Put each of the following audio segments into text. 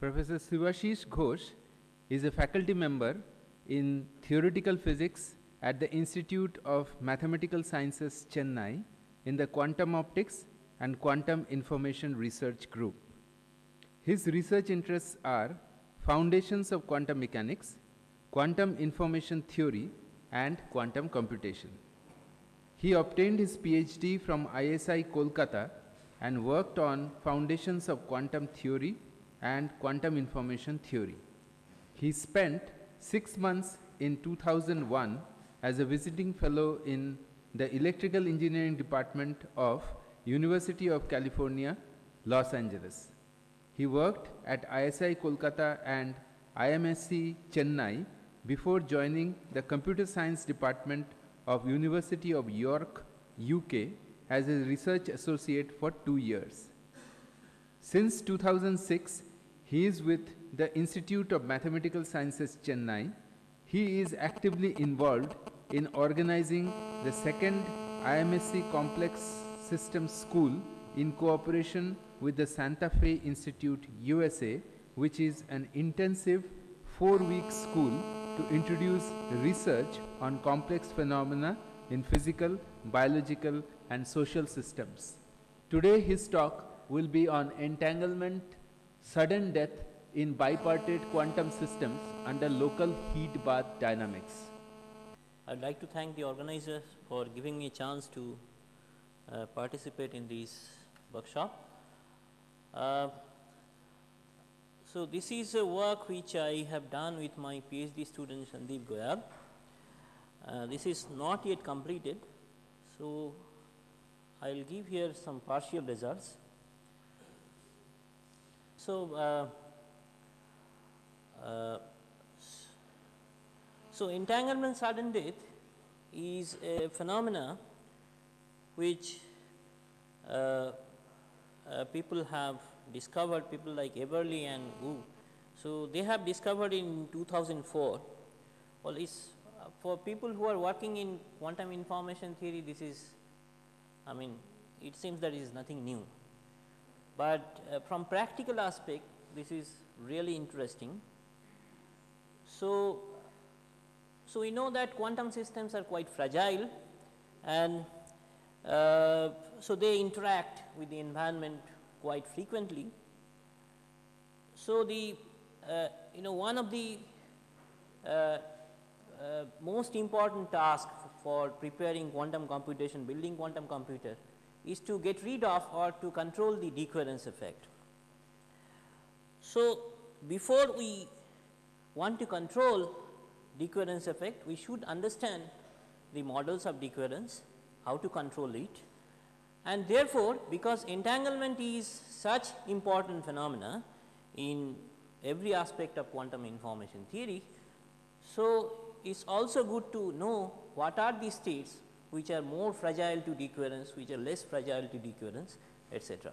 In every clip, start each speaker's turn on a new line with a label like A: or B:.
A: Professor Subhashish Ghosh is a faculty member in theoretical physics at the Institute of Mathematical Sciences, Chennai, in the Quantum Optics and Quantum Information Research Group. His research interests are foundations of quantum mechanics, quantum information theory, and quantum computation. He obtained his PhD from ISI Kolkata and worked on foundations of quantum theory and quantum information theory. He spent 6 months in 2001 as a visiting fellow in the Electrical Engineering Department of University of California, Los Angeles. He worked at ISI Kolkata and IMSC Chennai before joining the Computer Science Department of University of York, UK as a research associate for 2 years. Since 2006, he is with the Institute of Mathematical Sciences, Chennai. He is actively involved in organizing the second IMSC Complex Systems School in cooperation with the Santa Fe Institute, USA, which is an intensive 4-week school to introduce research on complex phenomena in physical, biological, and social systems. Today his talk will be on entanglement, sudden death in bipartite quantum systems under local heat bath dynamics.
B: I'd like to thank the organizers for giving me a chance to participate in this workshop. So this is a work which I have done with my PhD student Sandeep Goyal. This is not yet completed, so I will give here some partial results. So, entanglement sudden death is a phenomena which people have discovered, people like Eberle and Wu. So, they have discovered in 2004. Well, for people who are working in quantum information theory, this is, I mean, it seems that it is nothing new. But from practical aspect, this is really interesting. So we know that quantum systems are quite fragile, and so they interact with the environment quite frequently. So the one of the most important task for preparing quantum computation, building quantum computer, is to get rid of or to control the decoherence effect. So before we want to control decoherence effect, we should understand the models of decoherence, how to control it, and therefore, because entanglement is such important phenomena in every aspect of quantum information theory, so it's also good to know what are the states which are more fragile to decoherence, which are less fragile to decoherence, etc.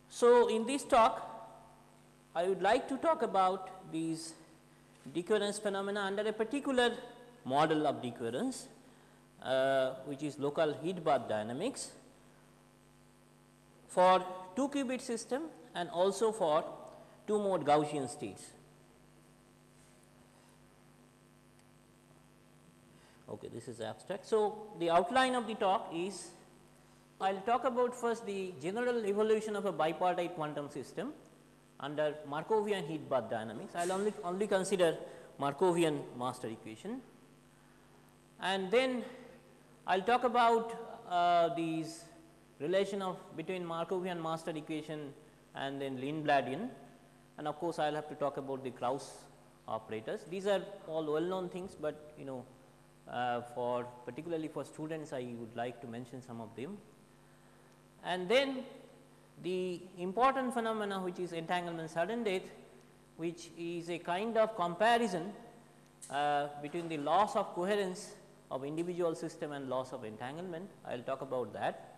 B: So in this talk, I would like to talk about these decoherence phenomena under a particular model of decoherence, which is local heat bath dynamics for 2-qubit system and also for 2-mode Gaussian states. Okay, this is abstract. So the outline of the talk is, I will talk about first the general evolution of a bipartite quantum system under Markovian heat bath dynamics. I will only consider Markovian master equation, and then I will talk about these relation of between Markovian master equation and then Lindbladian, and of course, I will have to talk about the Krauss operators. These are all well known things, but for particularly for students, I would like to mention some of them. And then the important phenomena which is entanglement sudden death, which is a kind of comparison between the loss of coherence of individual system and loss of entanglement. I will talk about that.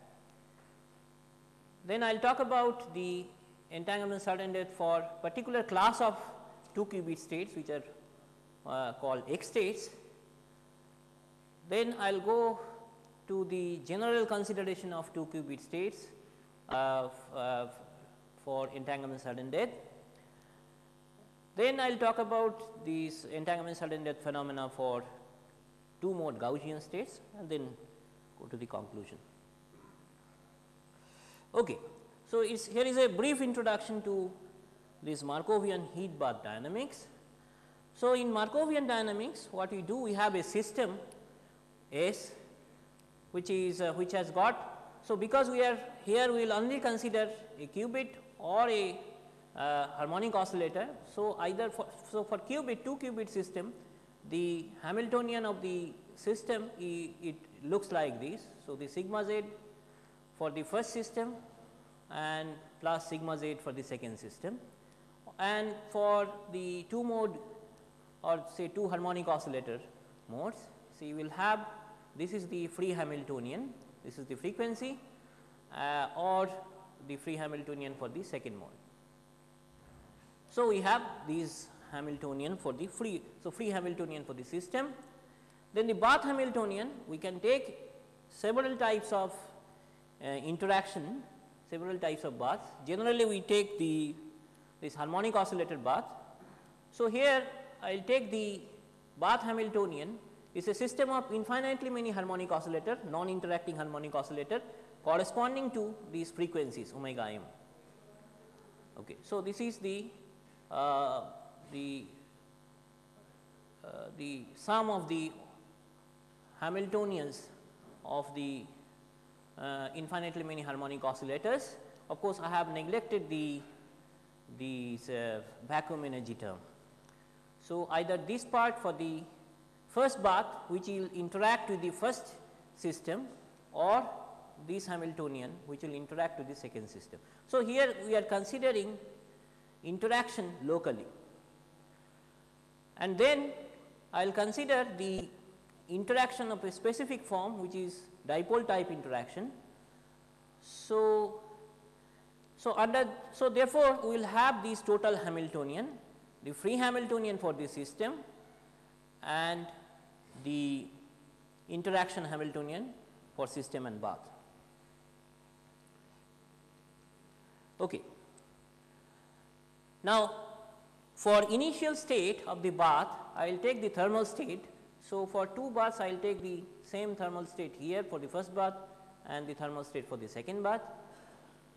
B: Then I will talk about the entanglement sudden death for particular class of 2-qubit states, which are called X states. Then I will go to the general consideration of 2-qubit states for entanglement sudden death, Then I will talk about these entanglement sudden death phenomena for 2 mode Gaussian states and then go to the conclusion. Okay. So, here is a brief introduction to this Markovian heat bath dynamics. So, in Markovian dynamics what we do, we have a system S which is which has got. So, because we are here we will only consider a qubit or a harmonic oscillator. So, either for qubit 2 qubit system, the Hamiltonian of the system it looks like this. So, the sigma z for the first system and plus sigma z for the second system, and for the 2 mode or say 2 harmonic oscillator modes. So, you will have this is the free Hamiltonian, this is the frequency or the free Hamiltonian for the second mode. So, we have these Hamiltonian for the free. So, free Hamiltonian for the system. Then the bath Hamiltonian, we can take several types of interaction, several types of baths. Generally, we take this harmonic oscillator bath. So, here I will take the bath Hamiltonian is a system of infinitely many harmonic oscillator, non interacting harmonic oscillator corresponding to these frequencies omega m. Okay. So, this is the sum of the Hamiltonians of the infinitely many harmonic oscillators. Of course, I have neglected the vacuum energy term. So, either this part for the first bath which will interact with the first system, or this Hamiltonian which will interact with the second system. So, here we are considering interaction locally, and then I will consider the interaction of a specific form which is dipole type interaction. So, therefore, we will have this total Hamiltonian, the free Hamiltonian for this system and the interaction Hamiltonian for system and bath. Okay. Now, for initial state of the bath, I will take the thermal state. So, for 2 baths I will take the same thermal state here for the first bath and the thermal state for the second bath.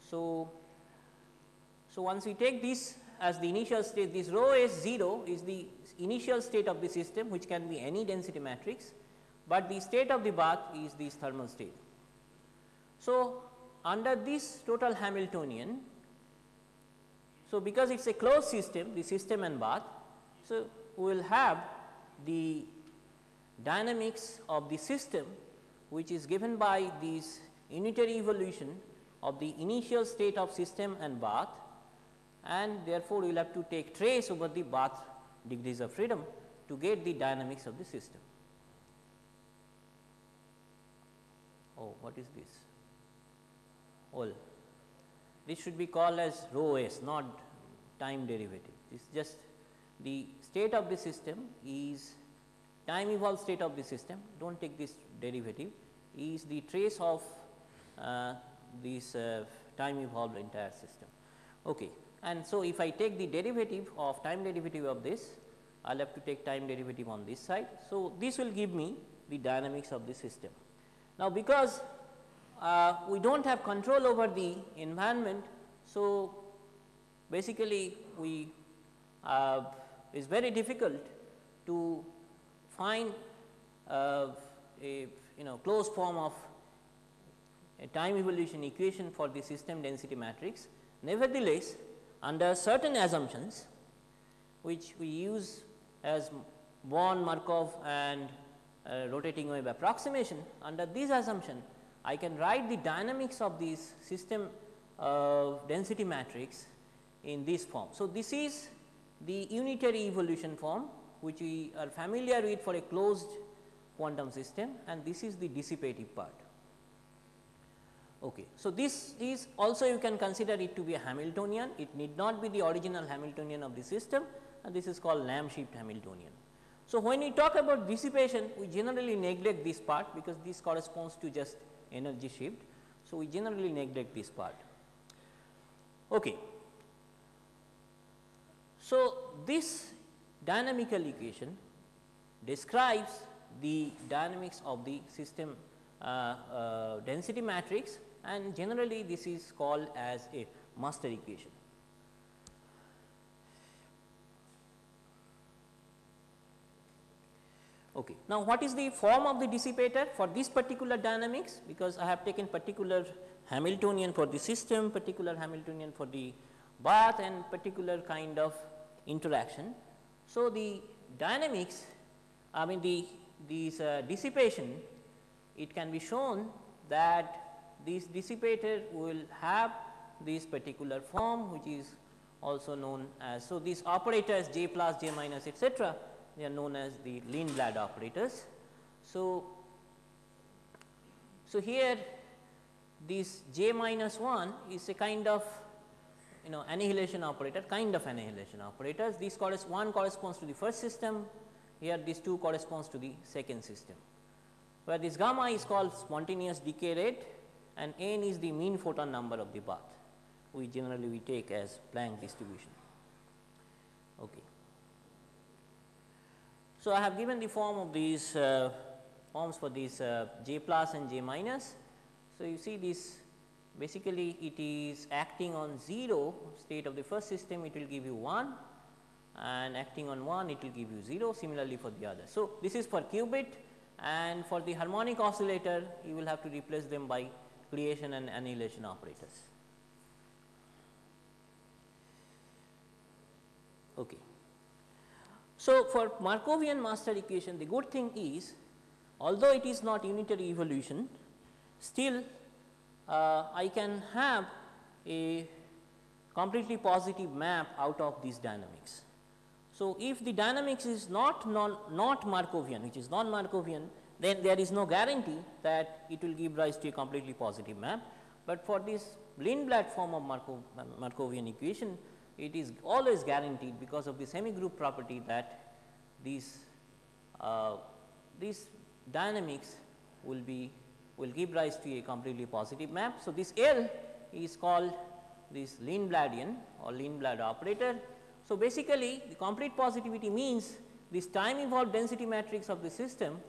B: So, once we take this as the initial state, this rho s 0 is the initial state of the system which can be any density matrix, but the state of the bath is this thermal state. So, under this total Hamiltonian, so because it is a closed system, the system and bath, so we will have the dynamics of the system which is given by this unitary evolution of the initial state of system and bath, and therefore, we will have to take trace over the bath degrees of freedom to get the dynamics of the system. Oh, what is this? Well, this should be called as rho s, not time derivative. This is just the state of the system is time evolved state of the system, do not take this derivative, is the trace of this time evolved entire system. Okay. And so, if I take the derivative of time derivative of this, I will have to take time derivative on this side. So, this will give me the dynamics of the system. Now, because we do not have control over the environment, so basically we it is very difficult to find a closed form of a time evolution equation for the system density matrix. Nevertheless, under certain assumptions which we use as Born, Markov and rotating wave approximation, under this assumption I can write the dynamics of this system density matrix in this form. So, this is the unitary evolution form which we are familiar with for a closed quantum system, and this is the dissipative part. Okay. So, this is also you can consider it to be a Hamiltonian, it need not be the original Hamiltonian of the system, and this is called Lamb shift Hamiltonian. So, when we talk about dissipation, we generally neglect this part because this corresponds to just energy shift. So, we generally neglect this part. Okay. So, this dynamical equation describes the dynamics of the system density matrix, and generally this is called as a master equation. Okay. Now, what is the form of the dissipator for this particular dynamics? Because I have taken particular Hamiltonian for the system, particular Hamiltonian for the bath, and particular kind of interaction. So, the dynamics, I mean these dissipation, it can be shown that this dissipator will have this particular form, which is also known as, so these operators J plus, J minus, etc., they are known as the Lindblad operators. So, here this J minus 1 is a kind of annihilation operator, operators. This one corresponds to the first system, here this 2 corresponds to the second system, where this gamma is called spontaneous decay rate and n is the mean photon number of the bath, we generally take as Planck distribution. Okay. So, I have given the form of these forms for these J plus and J minus. So, you see this basically it is acting on 0 state of the first system, it will give you 1, and acting on 1 it will give you 0, similarly for the other. So, this is for qubit, and for the harmonic oscillator you will have to replace them by creation and annihilation operators. Okay. So, for Markovian master equation, the good thing is, although it is not unitary evolution, still I can have a completely positive map out of these dynamics. So, if the dynamics is not Markovian, which is non Markovian, then there is no guarantee that it will give rise to a completely positive map, but for this Lindblad form of Markovian equation, it is always guaranteed because of the semi group property that these dynamics will give rise to a completely positive map. So, this L is called this Lindbladian or Lindblad operator. So, basically the complete positivity means this time evolved density matrix of the system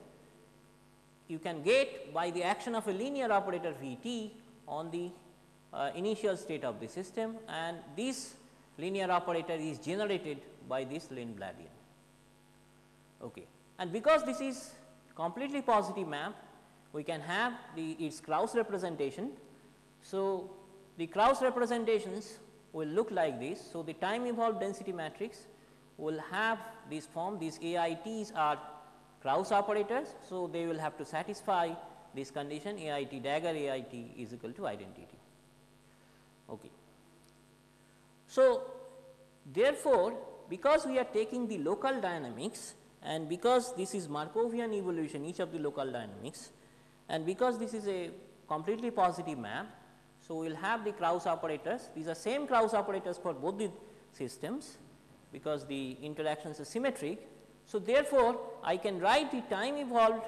B: you can get by the action of a linear operator V t on the initial state of the system, and this linear operator is generated by this Lindbladian. Okay. And because this is completely positive map, we can have its Krauss representation. So, the Krauss representations will look like this. So, the time evolved density matrix will have this form, these AITs are Krauss operators. So, they will have to satisfy this condition AIT dagger AIT is equal to identity. Okay. So, therefore, because we are taking the local dynamics and because this is Markovian evolution each of the local dynamics, and because this is a completely positive map, so we will have the Krauss operators. These are same Krauss operators for both the systems because the interactions are symmetric. So, therefore, I can write the time evolved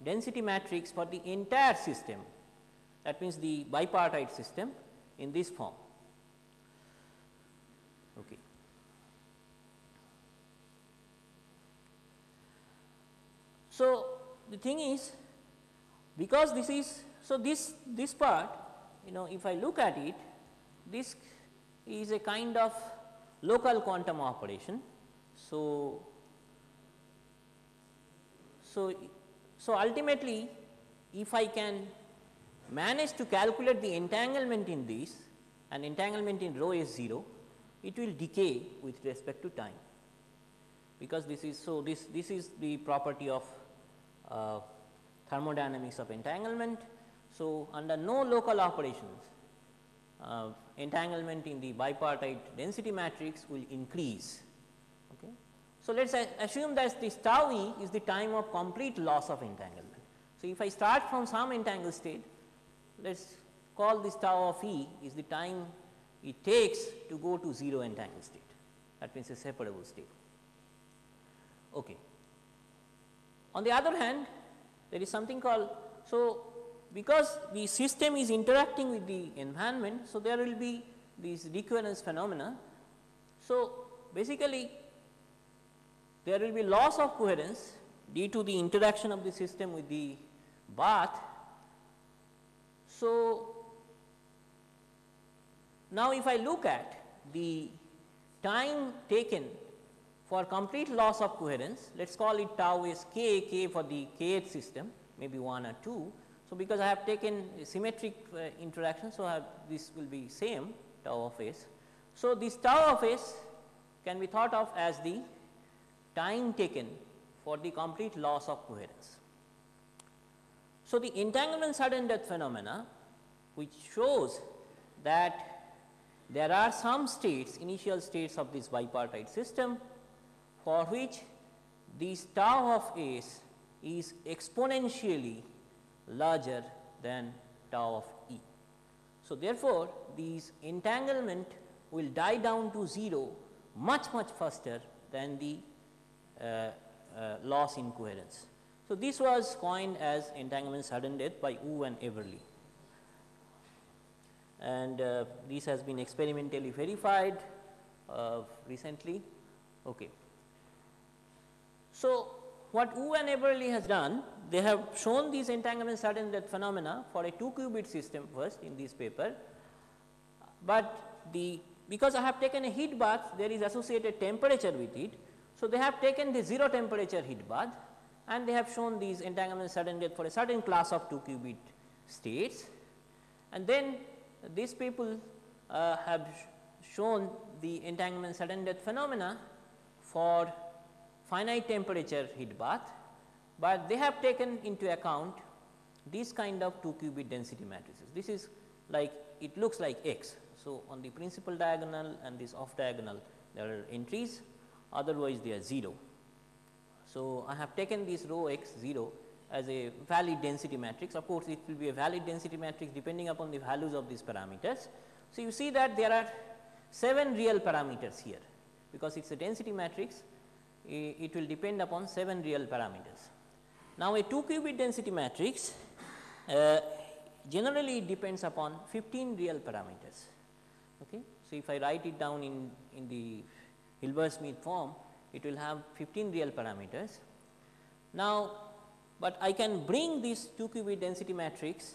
B: density matrix for the entire system, that means the bipartite system, in this form. Okay. So, the thing is, because this is, so this part, if I look at it, this is a kind of local quantum operation. So, ultimately, if I can manage to calculate the entanglement in this, and entanglement in rho is 0, it will decay with respect to time, because this is, so this is the property of thermodynamics of entanglement. So, under no local operations, entanglement in the bipartite density matrix will increase. Okay. So, let us assume that this tau e is the time of complete loss of entanglement. So, if I start from some entangled state, let us call this tau of e is the time it takes to go to 0 entangled state, that means a separable state. Okay. On the other hand, there is something called, so because the system is interacting with the environment, so there will be these recurrence phenomena. So, basically there will be loss of coherence due to the interaction of the system with the bath. So, now if I look at the time taken for complete loss of coherence, let us call it tau is k for the kth system, maybe 1 or 2. So, because I have taken a symmetric interaction, so this will be same tau of s. So, this tau of s can be thought of as the time taken for the complete loss of coherence. So, the entanglement sudden death phenomena, which shows that there are some states, initial states of this bipartite system, for which this tau of s is exponentially larger than tau of E. So, therefore, these entanglement will die down to 0 much faster than the loss in coherence. So, this was coined as entanglement sudden death by Wu and Everly, and this has been experimentally verified recently. Okay. So, what Wu and Everly has done, they have shown these entanglement sudden death phenomena for a 2-qubit system first in this paper, but because I have taken a heat bath, there is associated temperature with it. So, they have taken the 0 temperature heat bath and they have shown these entanglement sudden death for a certain class of 2-qubit states, and then these people have shown the entanglement sudden death phenomena for finite temperature heat bath, but they have taken into account this kind of 2-qubit density matrices. This is like, it looks like X. So, on the principal diagonal and this off diagonal there are entries, otherwise they are 0. So, I have taken this rho x 0 as a valid density matrix. Of course, it will be a valid density matrix depending upon the values of these parameters. So, you see that there are 7 real parameters here, because it is a density matrix, it will depend upon 7 real parameters. Now, a 2-qubit density matrix generally depends upon 15 real parameters. Okay. So, if I write it down in the Hilbert-Smith form, it will have 15 real parameters. Now, but I can bring this 2-qubit density matrix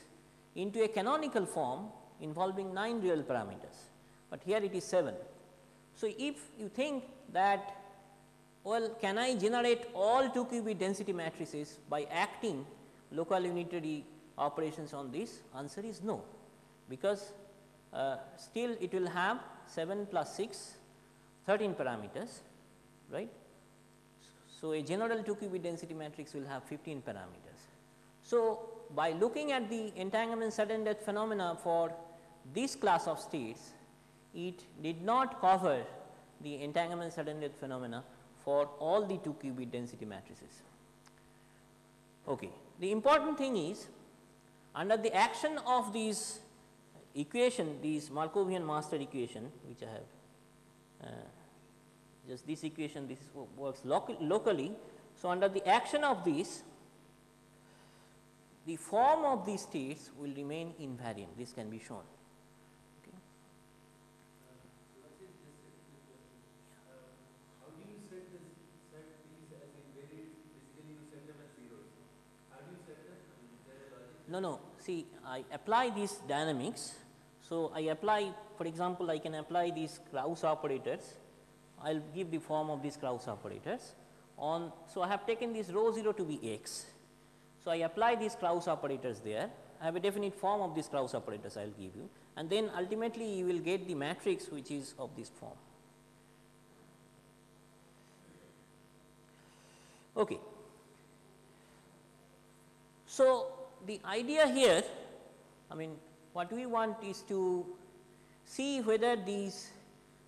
B: into a canonical form involving 9 real parameters, but here it is 7. So, if you think that, well, can I generate all 2-qubit density matrices by acting local unitary operations on this? Answer is no, because still it will have 7 plus 6, 13 parameters, right. So, a general 2-qubit density matrix will have 15 parameters. So, by looking at the entanglement sudden death phenomena for this class of states, it did not cover the entanglement sudden death phenomena for all the 2-qubit density matrices. Okay. The important thing is, under the action of these equation, these Markovian master equation, which I have just this equation, this works locally. So, under the action of this, the form of these states will remain invariant. This can be shown. Okay.
A: How do you set these as invariant? Basically, you set them as zeros. How do you set them? Is there a logic?
B: No. See, I apply these dynamics. So, I apply, for example, I can apply these Krauss operators. I will give the form of these Krauss operators on. So, I have taken this rho 0 to be x. So, I apply these Krauss operators there. I have a definite form of these Krauss operators I will give you, and then ultimately you will get the matrix which is of this form. Okay. So, the idea here, I mean, what we want is to see whether these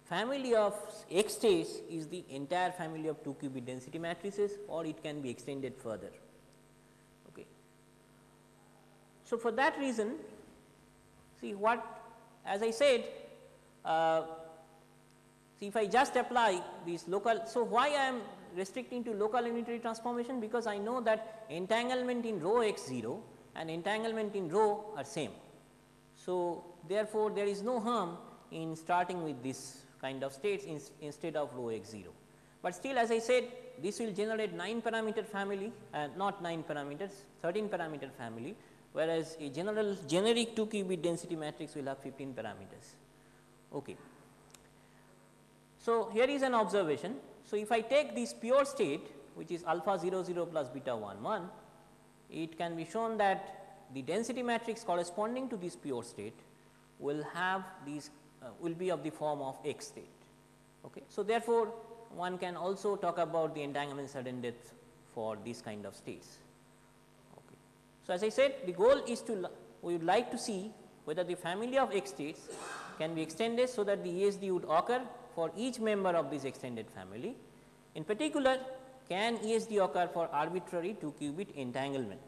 B: family of X states is the entire family of 2-qubit density matrices, or it can be extended further. Okay. So, for that reason, see what, as I said, see if I just apply these local. So, why I am restricting to local unitary transformation? Because I know that entanglement in rho x 0 and entanglement in rho are same. So, therefore, there is no harm in starting with this kind of states instead of rho x 0. But still, as I said, this will generate 9 parameter family, not 9 parameters, 13 parameter family, whereas a generic 2 qubit density matrix will have 15 parameters. Okay. So, here is an observation. So, if I take this pure state, which is alpha 0 0 plus beta 1 1, it can be shown that the density matrix corresponding to this pure state will have these will be of the form of X state. Okay. So, therefore, one can also talk about the entanglement sudden death for these kind of states. Okay. So, as I said, the goal is to we would like to see whether the family of X states can be extended so that the ESD would occur for each member of this extended family. In particular, can ESD occur for arbitrary 2 qubit entanglement?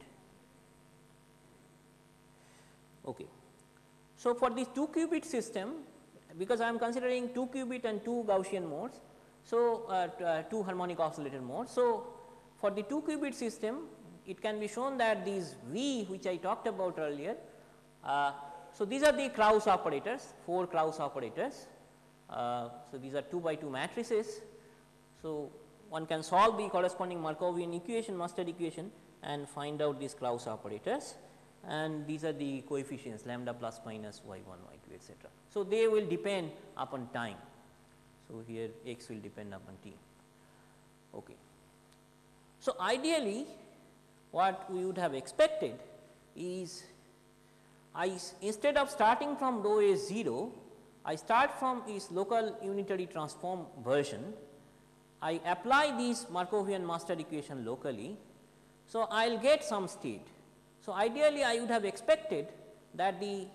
B: Okay. So, for this 2 qubit system, because I am considering 2 qubit and 2 Gaussian modes, so 2 harmonic oscillator modes. So, for the 2 qubit system, it can be shown that these V which I talked about earlier, so these are the Krauss operators, 4 Krauss operators. So, these are 2 by 2 matrices. So, one can solve the corresponding Markovian equation, Mustard equation, and find out these Krauss operators, and these are the coefficients lambda plus minus y 1 y 2 etc. So, they will depend upon time. So, here x will depend upon t. Okay. So, ideally what we would have expected is instead of starting from rho a 0, I start from its local unitary transform version. I apply this Markovian Mustard equation locally. So, I will get some state. So, ideally I would have expected that the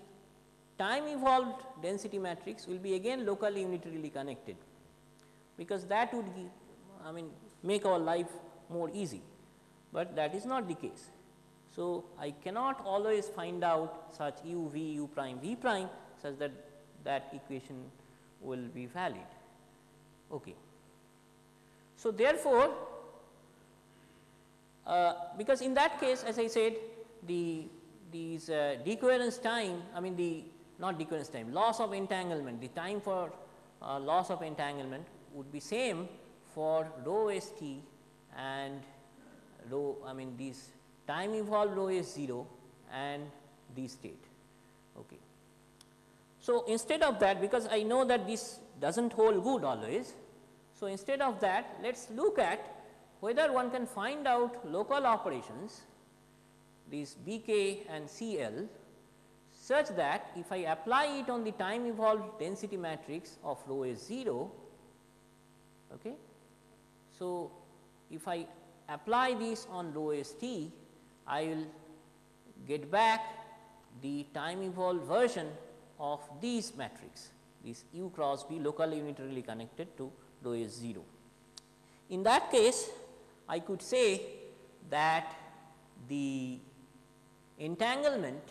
B: time evolved density matrix will be again locally unitarily connected, because that would give, make our life more easy, but that is not the case. So, I cannot always find out such u v u prime v prime such that that equation will be valid. Okay. So, therefore, because in that case, as I said, these decoherence time, not decoherence time, loss of entanglement, the time for loss of entanglement would be same for rho s t and rho, these time evolved rho s 0 and this state. Okay. So, instead of that, because I know that this does not hold good always. So, instead of that, let us look at whether one can find out local operations, these Bk and Cl, such that if I apply it on the time evolved density matrix of rho s 0, okay. So, if I apply this on rho s t, I will get back the time evolved version of these matrix, this u cross b locally unitarily connected to rho s 0. In that case, I could say that the entanglement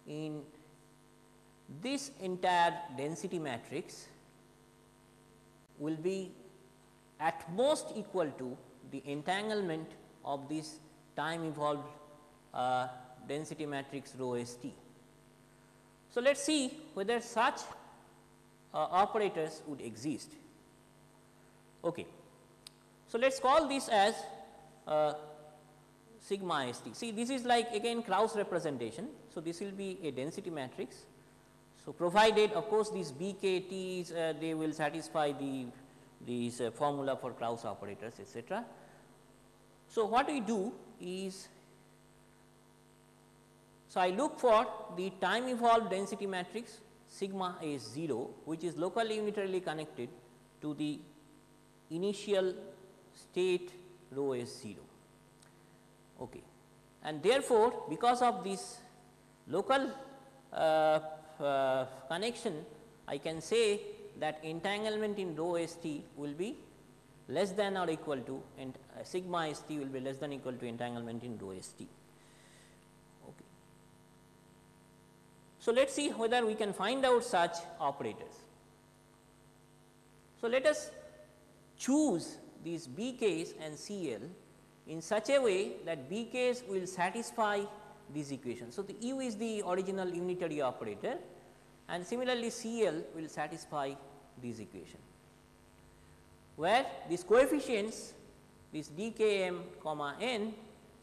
B: in this entire density matrix will be at most equal to the entanglement of this time evolved density matrix rho s t. So, let us see whether such operators would exist. Okay. So, let us call this as sigma s t. See, this is like again Krauss representation. So, this will be a density matrix. So, provided of course, these BKTs they will satisfy these formula for Krauss operators etc. So, what we do is, so I look for the time evolved density matrix sigma is 0, which is locally unitarily connected to the initial state rho s 0. Okay. And therefore, because of this local connection, I can say that entanglement in rho s t will be less than or equal to, and sigma s t will be less than or equal to entanglement in rho s t. Okay. So, let us see whether we can find out such operators. So, let us choose these BKs and CL in such a way that BKs will satisfy these equations. So, the U is the original unitary operator and similarly CL will satisfy this equation, where these coefficients, this dkm comma n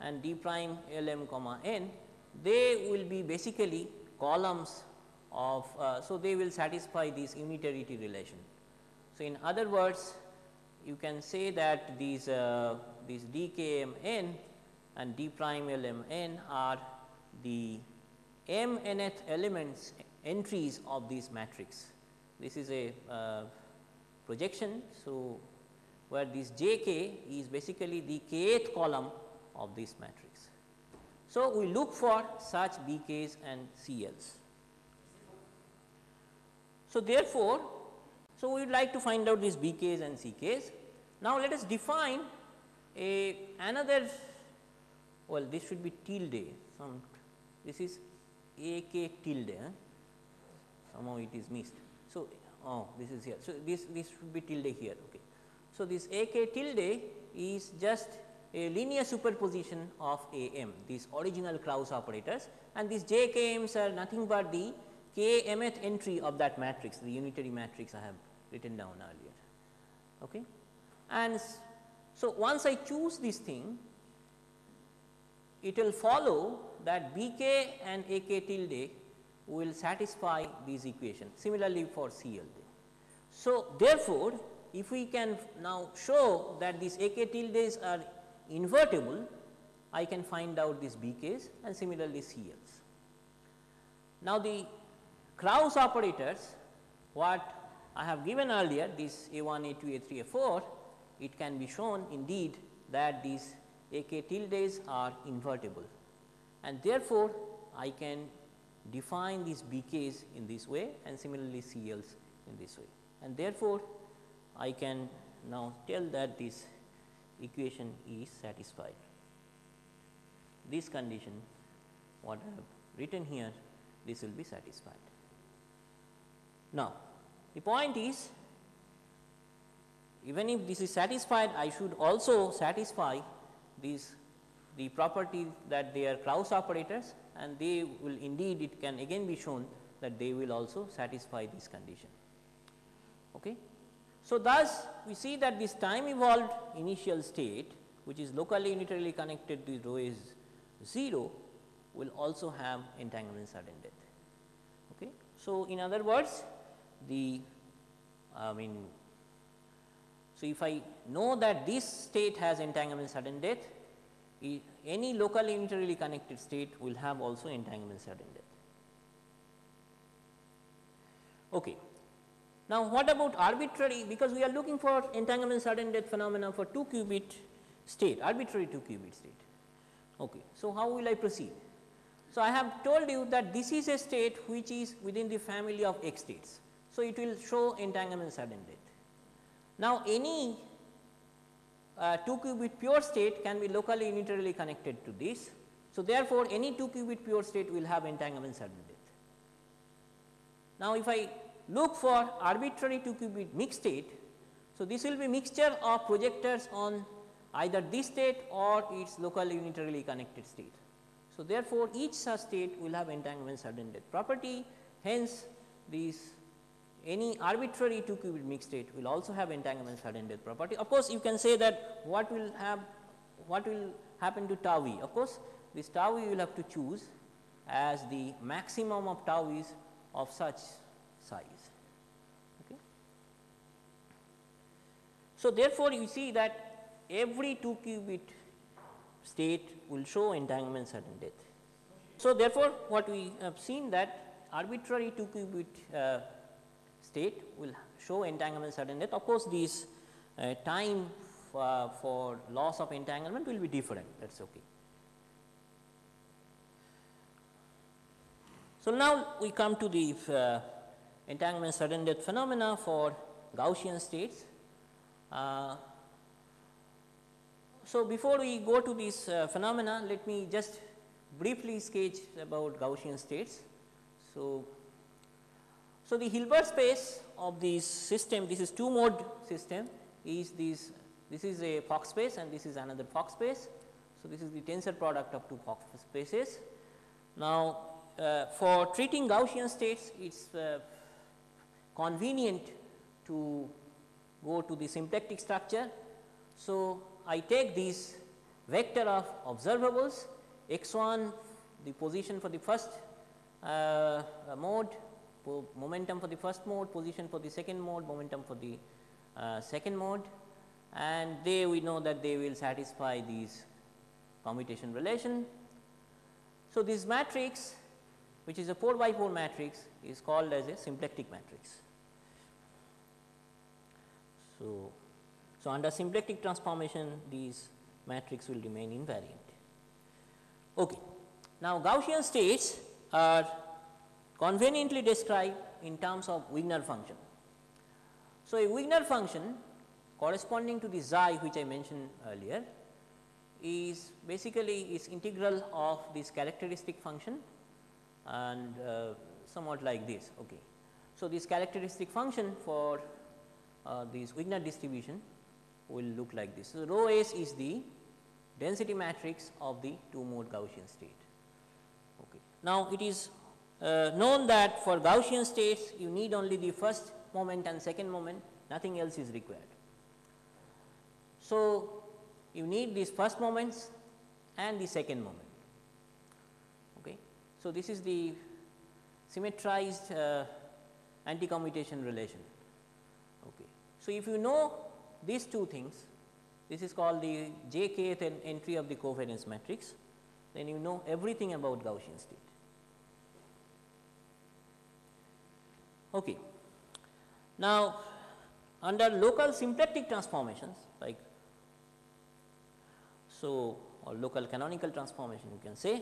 B: and d prime lm comma n, they will be basically columns of, so they will satisfy this unitarity relation. So, in other words, you can say that these dkm n and d prime lm n are the m nth elements entries of this matrix. This is a projection. So, where this j k is basically the kth column of this matrix. So, we look for such b k's and c l's. So, therefore, so we would like to find out these b k's and c k's. Now, let us define another, well, this should be tilde, this is a k tilde, somehow it is missed. So, oh, this is here. So, this should be tilde here. Okay. So, this a k tilde is just a linear superposition of a m, these original Krauss operators, and these j k m's are nothing but the k mth entry of that matrix, the unitary matrix I have written down earlier. Okay. And so, once I choose this thing, it will follow that b k and a k tilde will satisfy these equations, similarly for C L. So, therefore, if we can now show that these a k tildes are invertible, I can find out these b k's and similarly C L's. Now, the Krauss operators, what I have given earlier, this a 1, a 2, a 3, a 4, it can be shown indeed that these a k tildes are invertible, and therefore, I can define these b k's in this way and similarly C L's in this way, and therefore, I can now tell that this equation is satisfied. This condition, what I have written here, this will be satisfied. Now, the point is, even if this is satisfied, I should also satisfy the property that they are Krauss operators, and they will indeed, it can again be shown that they will also satisfy this condition. Okay. So, thus we see that this time evolved initial state, which is locally unitarily connected to rho is 0, will also have entanglement sudden death. Okay. So, in other words, so if I know that this state has entanglement sudden death, any locally unitarily connected state will have also entanglement sudden death. Okay. Now, what about arbitrary, because we are looking for entanglement sudden death phenomena for 2 qubit state, arbitrary 2 qubit state. Okay. So, how will I proceed? So, I have told you that this is a state which is within the family of X states. So, it will show entanglement sudden death. Now, any 2 qubit pure state can be locally unitarily connected to this. So, therefore, any 2 qubit pure state will have entanglement sudden death. Now, if I look for arbitrary 2 qubit mixed state, so this will be mixture of projectors on either this state or its locally unitarily connected state. So, therefore, each such state will have entanglement sudden death property, hence these any arbitrary 2 qubit mixed state will also have entanglement sudden death property. Of course, you can say that what will happen to tau e. Of course, this tau e will have to choose as the maximum of tau e's of such size. Okay. So, therefore, you see that every 2 qubit state will show entanglement sudden death. So, therefore, what we have seen that arbitrary 2 qubit state will show entanglement sudden death. Of course, these time for loss of entanglement will be different, that is okay. So, now we come to the entanglement sudden death phenomena for Gaussian states. So, before we go to this phenomena, let me just briefly sketch about Gaussian states. So, the Hilbert space of this system, this is 2 mode system, is this is a Fock space and this is another Fock space. So, this is the tensor product of 2 Fock spaces. Now, for treating Gaussian states, it is convenient to go to the symplectic structure. So, I take this vector of observables x 1 the position for the first mode, momentum for the first mode, position for the second mode, momentum for the second mode, and they we know that they will satisfy these commutation relation. So, this matrix which is a 4 by 4 matrix is called as a symplectic matrix. So, under symplectic transformation these matrix will remain invariant. Okay. Now, Gaussian states are conveniently described in terms of Wigner function. So, a Wigner function corresponding to the xi which I mentioned earlier is basically is integral of this characteristic function and somewhat like this. Okay. So, this characteristic function for this Wigner distribution will look like this. So, rho s is the density matrix of the 2 mode Gaussian state. Okay. Now, it is known that for Gaussian states you need only the first moment and second moment, nothing else is required. So, you need these first moments and the second moment. Okay. So, this is the symmetrized anti-commutation relation. Okay. So, if you know these two things, this is called the jkth entry of the covariance matrix, then you know everything about Gaussian state. Okay. Now, under local symplectic transformations like so, or local canonical transformation you can say,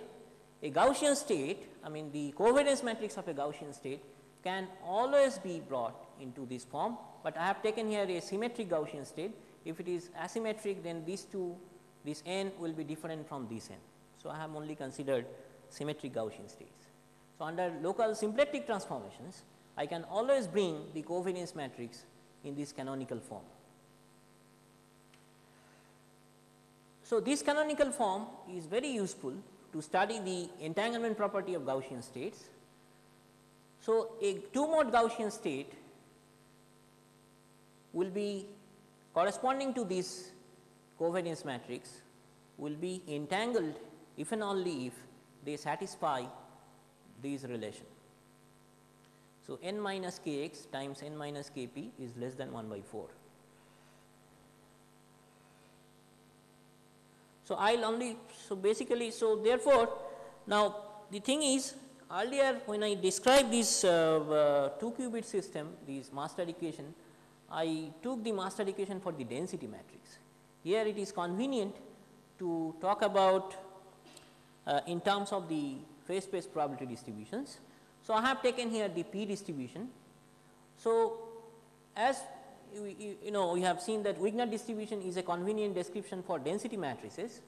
B: a Gaussian state, I mean the covariance matrix of a Gaussian state can always be brought into this form, but I have taken here a symmetric Gaussian state. If it is asymmetric, then these two, this n will be different from this n. So, I have only considered symmetric Gaussian states. So, under local symplectic transformations, I can always bring the covariance matrix in this canonical form. So, this canonical form is very useful to study the entanglement property of Gaussian states. So, a 2 mode Gaussian state will be corresponding to this covariance matrix will be entangled if and only if they satisfy these relation. So, n minus k x times n minus k p is less than 1 by 4. So, I will only, so basically, so therefore, now the thing is earlier when I described this 2 qubit system, this master equation, I took the master equation for the density matrix. Here it is convenient to talk about in terms of the phase space probability distributions. So, I have taken here the p distribution. So, as you know, we have seen that Wigner distribution is a convenient description for density matrices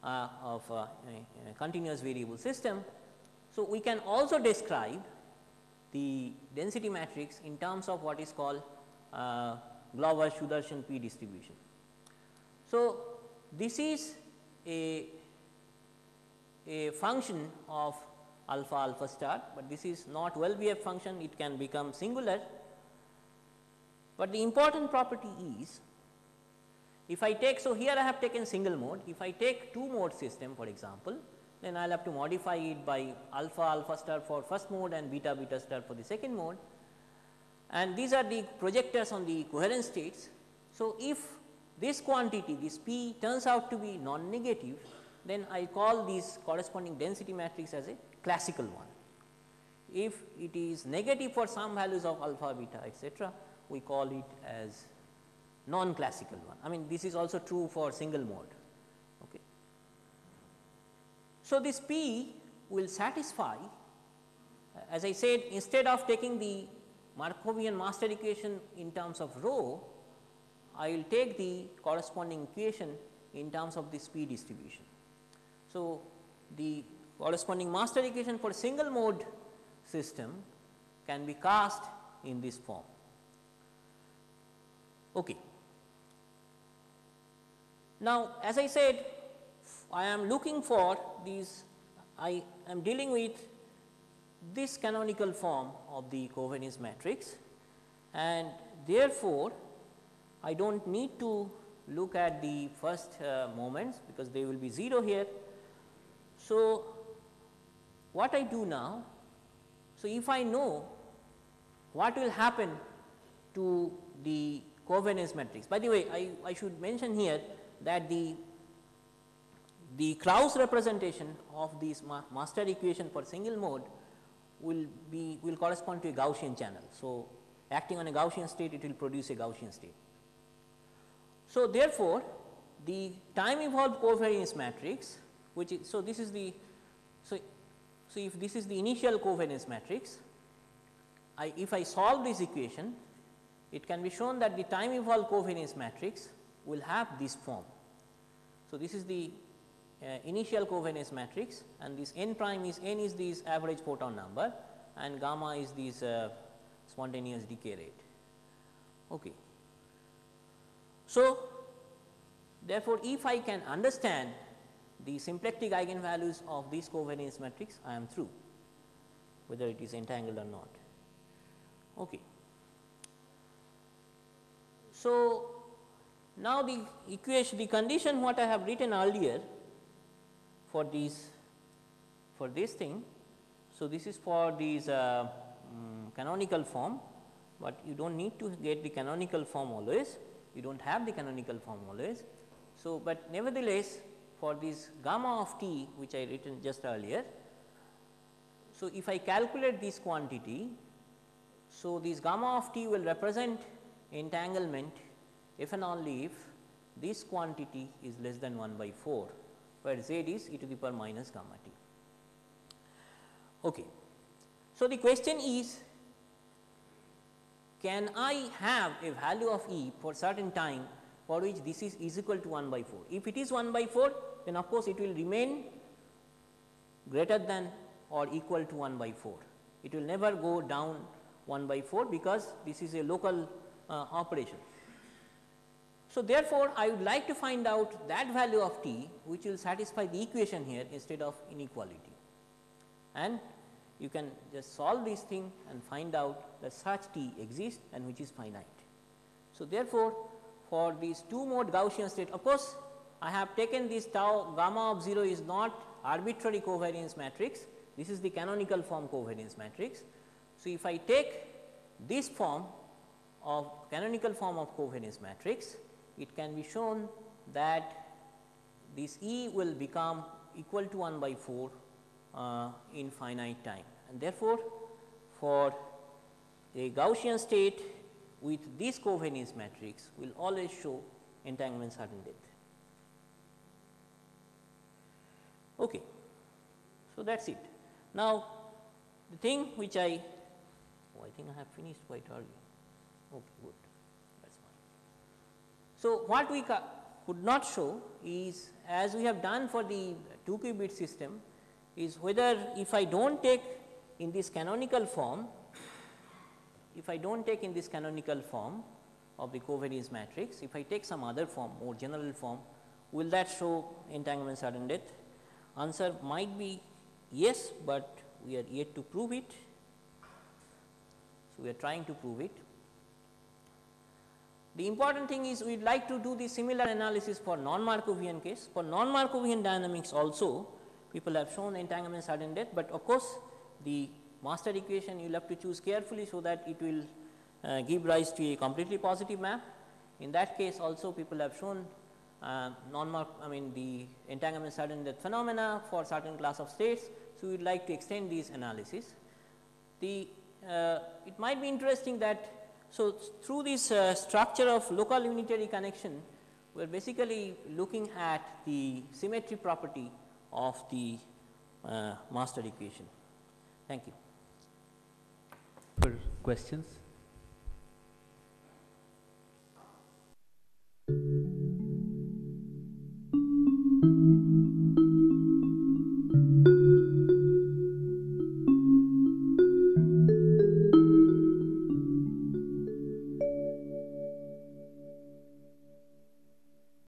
B: of a continuous variable system. So, we can also describe the density matrix in terms of what is called Glover-Sudarshan p distribution. So, this is a function of alpha alpha star, but this is not well behaved function, it can become singular. But the important property is, if I take, so here I have taken single mode, if I take 2 mode system for example, then I will have to modify it by alpha alpha star for first mode and beta beta star for the second mode, and these are the projectors on the coherent states. So, if this quantity, this p turns out to be non-negative, then I call this corresponding density matrix as a classical one. If it is negative for some values of alpha, beta, etc., we call it as non-classical one. I mean, this is also true for single mode. Okay. So, this p will satisfy, as I said, instead of taking the Markovian master equation in terms of rho, I will take the corresponding equation in terms of this p distribution. So, the corresponding master equation for single mode system can be cast in this form. Okay. Now, as I said, I am looking for these, I am dealing with this canonical form of the covariance matrix, and therefore, I do not need to look at the first moments because they will be 0 here. So, what I do now? So, if I know what will happen to the covariance matrix. By the way, I should mention here that the Krauss representation of this master equation for single mode will correspond to a Gaussian channel. So, acting on a Gaussian state, it will produce a Gaussian state. So, therefore, the time evolved covariance matrix, which is, so this is the, so if this is the initial covariance matrix, if I solve this equation, it can be shown that the time evolved covariance matrix will have this form. So, this is the initial covariance matrix, and this n prime is n is this average photon number and gamma is this spontaneous decay rate. Okay. So, therefore, if I can understand the symplectic eigenvalues of this covariance matrix, I am through, whether it is entangled or not. Okay. So, now the equation, the condition what I have written earlier for this thing. So, this is for these canonical form, but you do not need to get the canonical form always, you do not have the canonical form always. So, but nevertheless, for this gamma of t which I written just earlier. So, if I calculate this quantity, so this gamma of t will represent entanglement if and only if this quantity is less than 1 by 4, where z is e to the power minus gamma t. Okay. So, the question is, can I have a value of E for certain time for which this is equal to 1 by 4? If it is 1 by 4, then of course, it will remain greater than or equal to 1 by 4. It will never go down 1 by 4 because this is a local operation. So, therefore, I would like to find out that value of t which will satisfy the equation here instead of inequality, and you can just solve this thing and find out that such t exists and which is finite. So, therefore, for these two mode Gaussian state, of course, I have taken this tau gamma of 0 is not arbitrary covariance matrix, this is the canonical form covariance matrix. So, if I take this form of canonical form of covariance matrix, it can be shown that this E will become equal to 1 by 4 in finite time, and therefore, for a Gaussian state with this covariance matrix will always show entanglement sudden death. Okay. So, that is it. Now, the thing which I think I have finished quite early. Okay, good, that is fine. So, what we could not show is, as we have done for the 2 qubit system, is whether if I do not take in this canonical form, if I do not take in this canonical form of the covariance matrix, if I take some other form, more general form, will that show entanglement sudden death? Answer might be yes, but we are yet to prove it. So, we are trying to prove it. The important thing is we would like to do the similar analysis for non-Markovian case. For non-Markovian dynamics also, people have shown entanglement sudden death, but of course, the master equation you will have to choose carefully so that it will give rise to a completely positive map. In that case also people have shown the entanglement sudden death phenomena for certain class of states. So, we would like to extend these analysis. It might be interesting that, so through this structure of local unitary connection, we are basically looking at the symmetry property of the master equation. Thank you.
A: For questions.